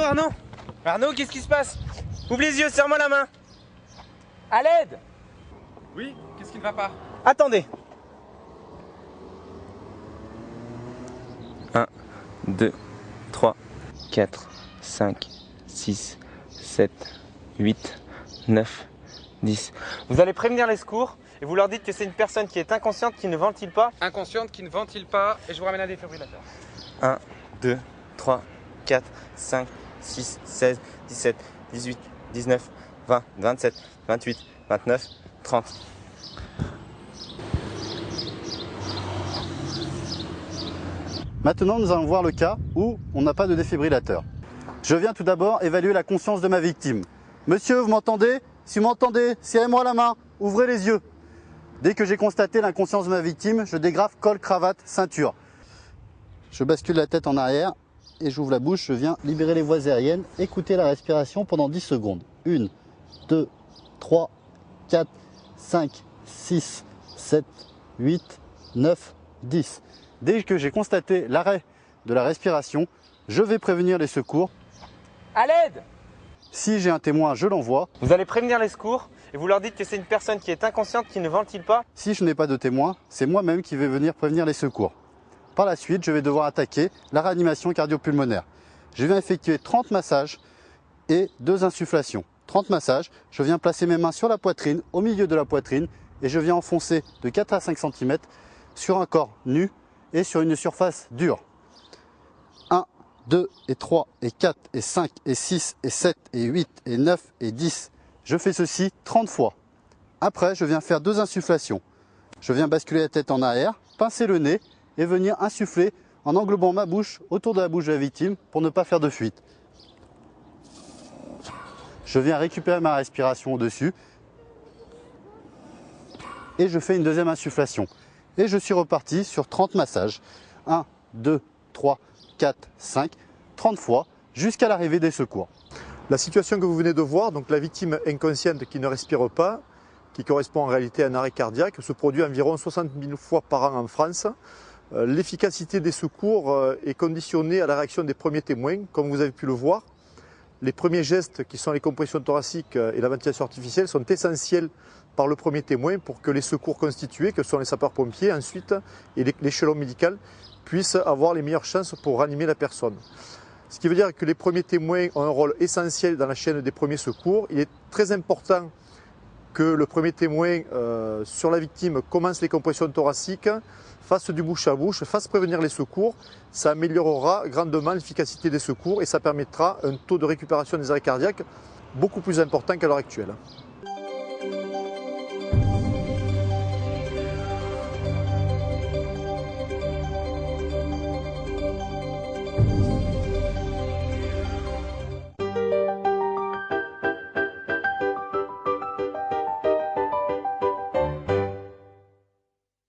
Arnaud! Arnaud, qu'est-ce qui se passe? Ouvre les yeux, serre-moi la main! À l'aide! Oui, qu'est-ce qui ne va pas? Attendez! 1, 2, 3, 4, 5, 6, 7, 8, 9, 10. Vous allez prévenir les secours et vous leur dites que c'est une personne qui est inconsciente, qui ne ventile pas. Inconsciente, qui ne ventile pas, et je vous ramène un défibrillateur. 1, 2, 3, 4, 5, 6, 16, 17, 18, 19, 20, 27, 28, 29, 30. Maintenant, nous allons voir le cas où on n'a pas de défibrillateur. Je viens tout d'abord évaluer la conscience de ma victime. Monsieur, vous m'entendez? Si vous m'entendez, serrez-moi la main, ouvrez les yeux. Dès que j'ai constaté l'inconscience de ma victime, je dégrafe col, cravate, ceinture. Je bascule la tête en arrière et j'ouvre la bouche, je viens libérer les voies aériennes, écouter la respiration pendant 10 secondes. 1, 2, 3, 4, 5, 6, 7, 8, 9, 10. Dès que j'ai constaté l'arrêt de la respiration, je vais prévenir les secours. À l'aide! Si j'ai un témoin, je l'envoie. Vous allez prévenir les secours et vous leur dites que c'est une personne qui est inconsciente, qui ne ventile pas. Si je n'ai pas de témoin, c'est moi-même qui vais venir prévenir les secours. Par la suite, je vais devoir attaquer la réanimation cardio-pulmonaire. Je viens effectuer 30 massages et 2 insufflations. 30 massages, je viens placer mes mains sur la poitrine, au milieu de la poitrine, et je viens enfoncer de 4 à 5 cm sur un corps nu et sur une surface dure. 1, 2 et 3 et 4 et 5 et 6 et 7 et 8 et 9 et 10. Je fais ceci 30 fois. Après, je viens faire 2 insufflations. Je viens basculer la tête en arrière, pincer le nez et venir insuffler en englobant ma bouche autour de la bouche de la victime pour ne pas faire de fuite. Je viens récupérer ma respiration au-dessus et je fais une deuxième insufflation. Et je suis reparti sur 30 massages. 1, 2, 3, 4, 5, 30 fois jusqu'à l'arrivée des secours. La situation que vous venez de voir, donc la victime inconsciente qui ne respire pas, qui correspond en réalité à un arrêt cardiaque, se produit environ 60 000 fois par an en France. L'efficacité des secours est conditionnée à la réaction des premiers témoins, comme vous avez pu le voir. Les premiers gestes, qui sont les compressions thoraciques et la ventilation artificielle, sont essentiels par le premier témoin pour que les secours constitués, que sont les sapeurs-pompiers ensuite, et l'échelon médical, puissent avoir les meilleures chances pour ranimer la personne. Ce qui veut dire que les premiers témoins ont un rôle essentiel dans la chaîne des premiers secours. Il est très important que le premier témoin sur la victime commence les compressions thoraciques, fasse du bouche à bouche, fasse prévenir les secours. Ça améliorera grandement l'efficacité des secours et ça permettra un taux de récupération des arrêts cardiaques beaucoup plus important qu'à l'heure actuelle.